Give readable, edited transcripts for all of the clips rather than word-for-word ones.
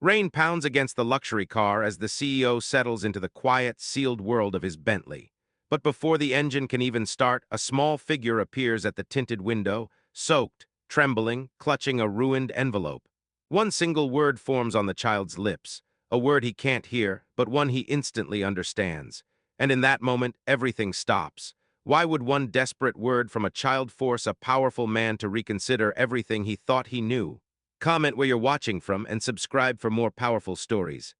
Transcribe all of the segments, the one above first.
Rain pounds against the luxury car as the CEO settles into the quiet, sealed world of his Bentley. But before the engine can even start, a small figure appears at the tinted window, soaked, trembling, clutching a ruined envelope. One single word forms on the child's lips, a word he can't hear, but one he instantly understands. And in that moment, everything stops. Why would one desperate word from a child force a powerful man to reconsider everything he thought he knew? Comment where you're watching from and subscribe for more powerful stories.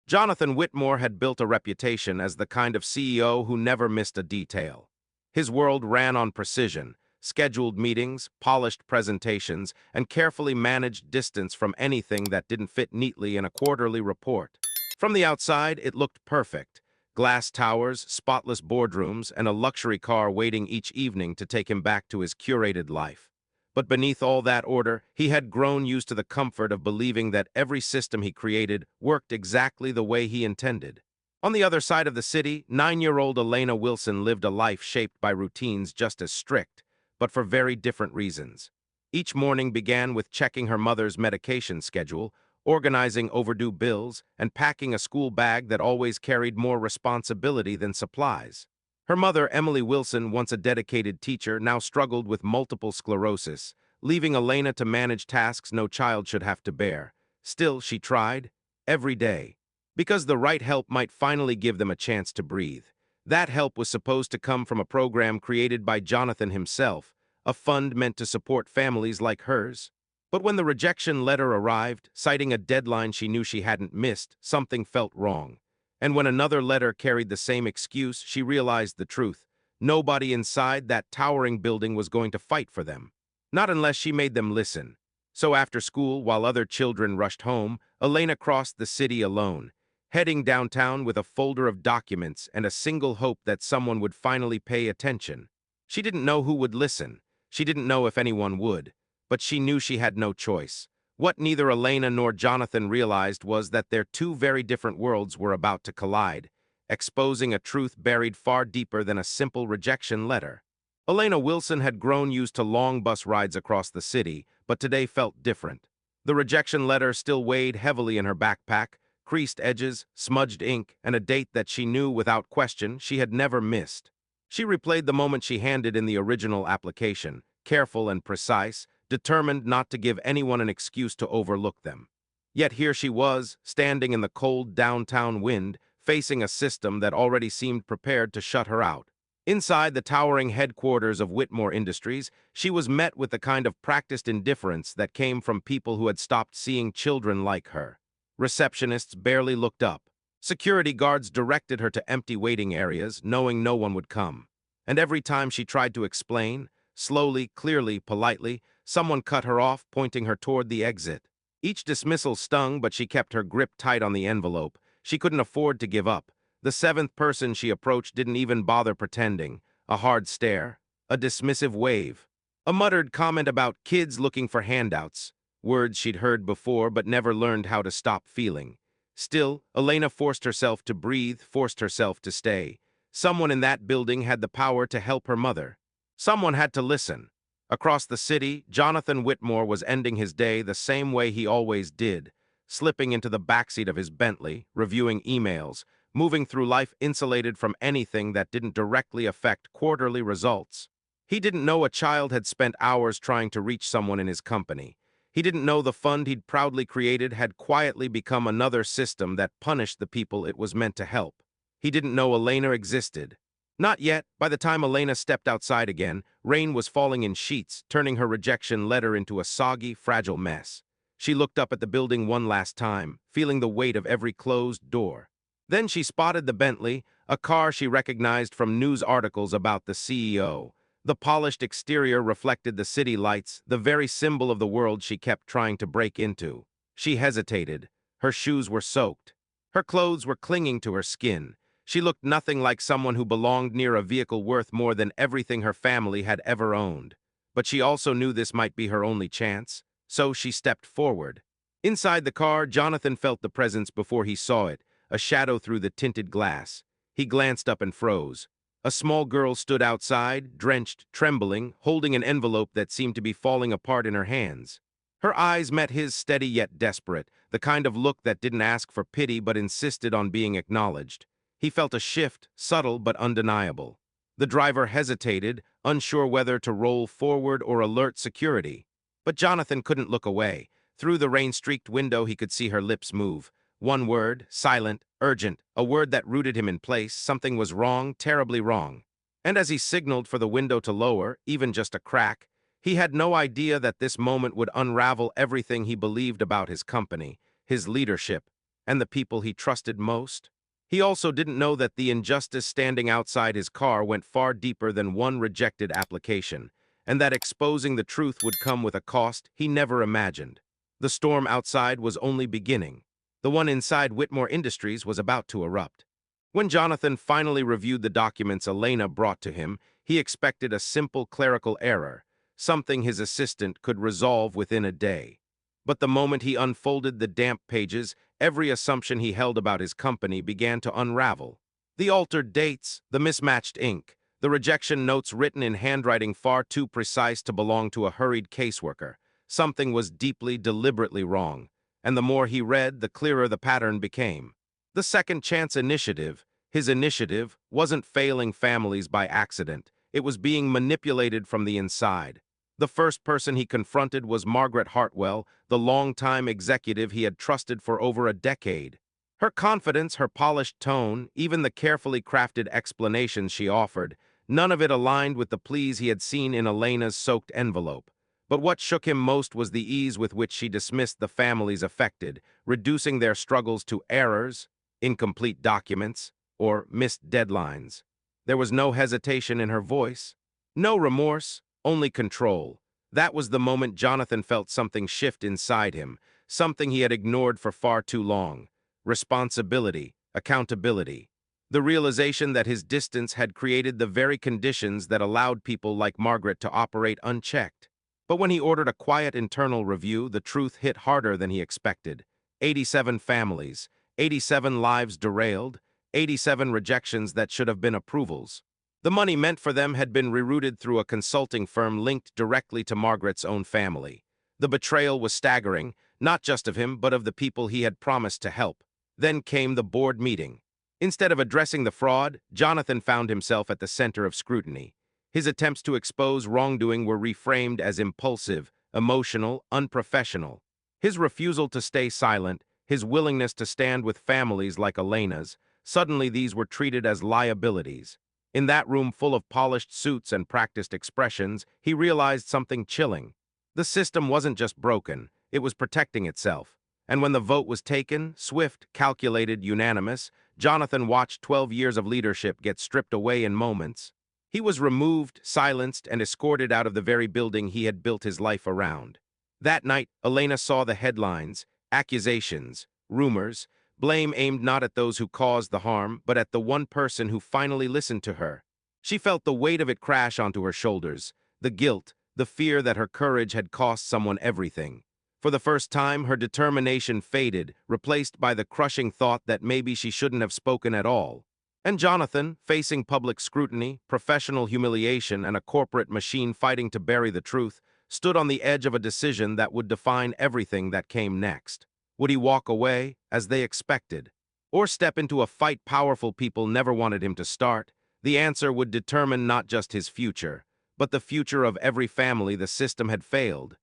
Jonathan Whitmore had built a reputation as the kind of CEO who never missed a detail. His world ran on precision, scheduled meetings, polished presentations, and carefully managed distance from anything that didn't fit neatly in a quarterly report. From the outside, it looked perfect. Glass towers, spotless boardrooms, and a luxury car waiting each evening to take him back to his curated life. But beneath all that order, he had grown used to the comfort of believing that every system he created worked exactly the way he intended. On the other side of the city, 9-year-old Elena Wilson lived a life shaped by routines just as strict, but for very different reasons. Each morning began with checking her mother's medication schedule, organizing overdue bills, and packing a school bag that always carried more responsibility than supplies. Her mother, Emily Wilson, once a dedicated teacher, now struggled with multiple sclerosis, leaving Elena to manage tasks no child should have to bear. Still, she tried, every day, because the right help might finally give them a chance to breathe. That help was supposed to come from a program created by Jonathan himself, a fund meant to support families like hers. But when the rejection letter arrived, citing a deadline she knew she hadn't missed, something felt wrong. And when another letter carried the same excuse, she realized the truth. Nobody inside that towering building was going to fight for them. Not unless she made them listen. So after school, while other children rushed home, Elena crossed the city alone, heading downtown with a folder of documents and a single hope that someone would finally pay attention. She didn't know who would listen. She didn't know if anyone would. But she knew she had no choice. What neither Elena nor Jonathan realized was that their two very different worlds were about to collide, exposing a truth buried far deeper than a simple rejection letter. Elena Wilson had grown used to long bus rides across the city, but today felt different. The rejection letter still weighed heavily in her backpack, creased edges, smudged ink, and a date that she knew without question she had never missed. She replayed the moment she handed in the original application, careful and precise, determined not to give anyone an excuse to overlook them. Yet here she was, standing in the cold downtown wind, facing a system that already seemed prepared to shut her out. Inside the towering headquarters of Whitmore Industries, she was met with the kind of practiced indifference that came from people who had stopped seeing children like her. Receptionists barely looked up. Security guards directed her to empty waiting areas, knowing no one would come. And every time she tried to explain, slowly, clearly, politely, someone cut her off, pointing her toward the exit. Each dismissal stung, but she kept her grip tight on the envelope. She couldn't afford to give up. The seventh person she approached didn't even bother pretending. A hard stare, a dismissive wave, a muttered comment about kids looking for handouts, words she'd heard before but never learned how to stop feeling. Still, Elena forced herself to breathe, forced herself to stay. Someone in that building had the power to help her mother. Someone had to listen. Across the city, Jonathan Whitmore was ending his day the same way he always did, slipping into the backseat of his Bentley, reviewing emails, moving through life insulated from anything that didn't directly affect quarterly results. He didn't know a child had spent hours trying to reach someone in his company. He didn't know the fund he'd proudly created had quietly become another system that punished the people it was meant to help. He didn't know Elena existed. Not yet. By the time Elena stepped outside again, rain was falling in sheets, turning her rejection letter into a soggy, fragile mess. She looked up at the building one last time, feeling the weight of every closed door. Then she spotted the Bentley, a car she recognized from news articles about the CEO. The polished exterior reflected the city lights, the very symbol of the world she kept trying to break into. She hesitated. Her shoes were soaked. Her clothes were clinging to her skin. She looked nothing like someone who belonged near a vehicle worth more than everything her family had ever owned. But she also knew this might be her only chance, so she stepped forward. Inside the car, Jonathan felt the presence before he saw it, a shadow through the tinted glass. He glanced up and froze. A small girl stood outside, drenched, trembling, holding an envelope that seemed to be falling apart in her hands. Her eyes met his, steady yet desperate, the kind of look that didn't ask for pity but insisted on being acknowledged. He felt a shift, subtle but undeniable. The driver hesitated, unsure whether to roll forward or alert security. But Jonathan couldn't look away. Through the rain-streaked window he could see her lips move. One word, silent, urgent, a word that rooted him in place. Something was wrong, terribly wrong. And as he signaled for the window to lower, even just a crack, he had no idea that this moment would unravel everything he believed about his company, his leadership, and the people he trusted most. He also didn't know that the injustice standing outside his car went far deeper than one rejected application, and that exposing the truth would come with a cost he never imagined. The storm outside was only beginning. The one inside Whitmore Industries was about to erupt. When Jonathan finally reviewed the documents Elena brought to him, he expected a simple clerical error, something his assistant could resolve within a day. But the moment he unfolded the damp pages, every assumption he held about his company began to unravel. The altered dates, the mismatched ink, the rejection notes written in handwriting far too precise to belong to a hurried caseworker. Something was deeply, deliberately wrong, and the more he read, the clearer the pattern became. The Second Chance Initiative, his initiative, wasn't failing families by accident. It was being manipulated from the inside. The first person he confronted was Margaret Hartwell, the longtime executive he had trusted for over a decade. Her confidence, her polished tone, even the carefully crafted explanations she offered, none of it aligned with the pleas he had seen in Elena's soaked envelope. But what shook him most was the ease with which she dismissed the families affected, reducing their struggles to errors, incomplete documents, or missed deadlines. There was no hesitation in her voice, no remorse, only control. That was the moment Jonathan felt something shift inside him, something he had ignored for far too long. Responsibility, accountability. The realization that his distance had created the very conditions that allowed people like Margaret to operate unchecked. But when he ordered a quiet internal review, the truth hit harder than he expected. 87 families, 87 lives derailed, 87 rejections that should have been approvals. The money meant for them had been rerouted through a consulting firm linked directly to Margaret's own family. The betrayal was staggering, not just of him, but of the people he had promised to help. Then came the board meeting. Instead of addressing the fraud, Jonathan found himself at the center of scrutiny. His attempts to expose wrongdoing were reframed as impulsive, emotional, unprofessional. His refusal to stay silent, his willingness to stand with families like Elena's, suddenly these were treated as liabilities. In that room full of polished suits and practiced expressions, he realized something chilling. The system wasn't just broken, it was protecting itself. And when the vote was taken, swift, calculated, unanimous, Jonathan watched 12 years of leadership get stripped away in moments. He was removed, silenced, and escorted out of the very building he had built his life around. That night, Elena saw the headlines, accusations, rumors, blame aimed not at those who caused the harm, but at the one person who finally listened to her. She felt the weight of it crash onto her shoulders, the guilt, the fear that her courage had cost someone everything. For the first time, her determination faded, replaced by the crushing thought that maybe she shouldn't have spoken at all. And Jonathan, facing public scrutiny, professional humiliation, and a corporate machine fighting to bury the truth, stood on the edge of a decision that would define everything that came next. Would he walk away, as they expected, or step into a fight powerful people never wanted him to start? The answer would determine not just his future, but the future of every family the system had failed.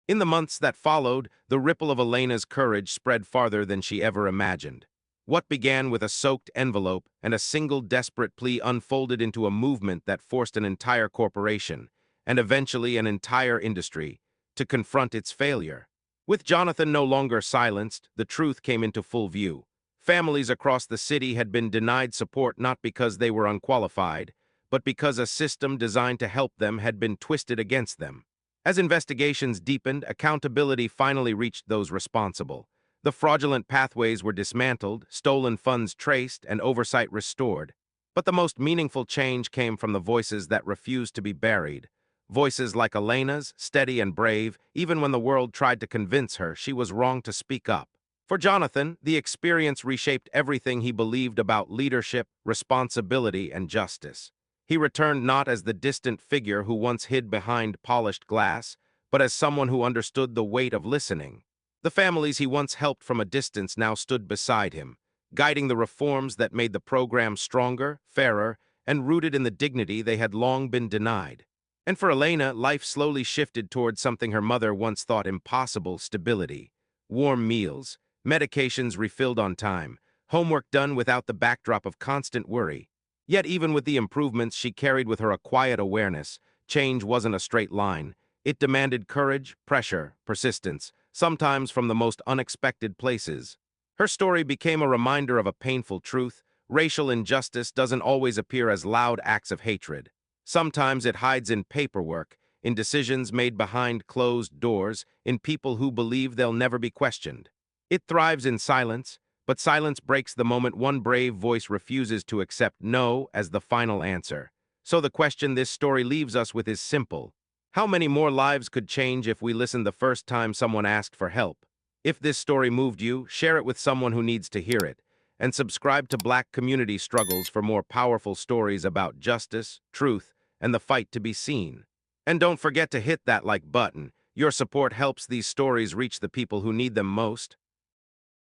In the months that followed, the ripple of Elena's courage spread farther than she ever imagined. What began with a soaked envelope and a single desperate plea unfolded into a movement that forced an entire corporation, and eventually an entire industry, to confront its failure. With Jonathan no longer silenced, the truth came into full view. Families across the city had been denied support not because they were unqualified, but because a system designed to help them had been twisted against them. As investigations deepened, accountability finally reached those responsible. The fraudulent pathways were dismantled, stolen funds traced, and oversight restored. But the most meaningful change came from the voices that refused to be buried. Voices like Elena's, steady and brave, even when the world tried to convince her she was wrong to speak up. For Jonathan, the experience reshaped everything he believed about leadership, responsibility, and justice. He returned not as the distant figure who once hid behind polished glass, but as someone who understood the weight of listening. The families he once helped from a distance now stood beside him, guiding the reforms that made the program stronger, fairer, and rooted in the dignity they had long been denied. And for Elena, life slowly shifted toward something her mother once thought impossible: stability. Warm meals, medications refilled on time, homework done without the backdrop of constant worry. Yet even with the improvements she carried with her a quiet awareness, change wasn't a straight line. It demanded courage, pressure, persistence, sometimes from the most unexpected places. Her story became a reminder of a painful truth: racial injustice doesn't always appear as loud acts of hatred. Sometimes it hides in paperwork, in decisions made behind closed doors, in people who believe they'll never be questioned. It thrives in silence, but silence breaks the moment one brave voice refuses to accept no as the final answer. So the question this story leaves us with is simple: how many more lives could change if we listened the first time someone asked for help? If this story moved you, share it with someone who needs to hear it, and subscribe to Black Community Struggles for more powerful stories about justice, truth, and the fight to be seen. And don't forget to hit that like button. Your support helps these stories reach the people who need them most.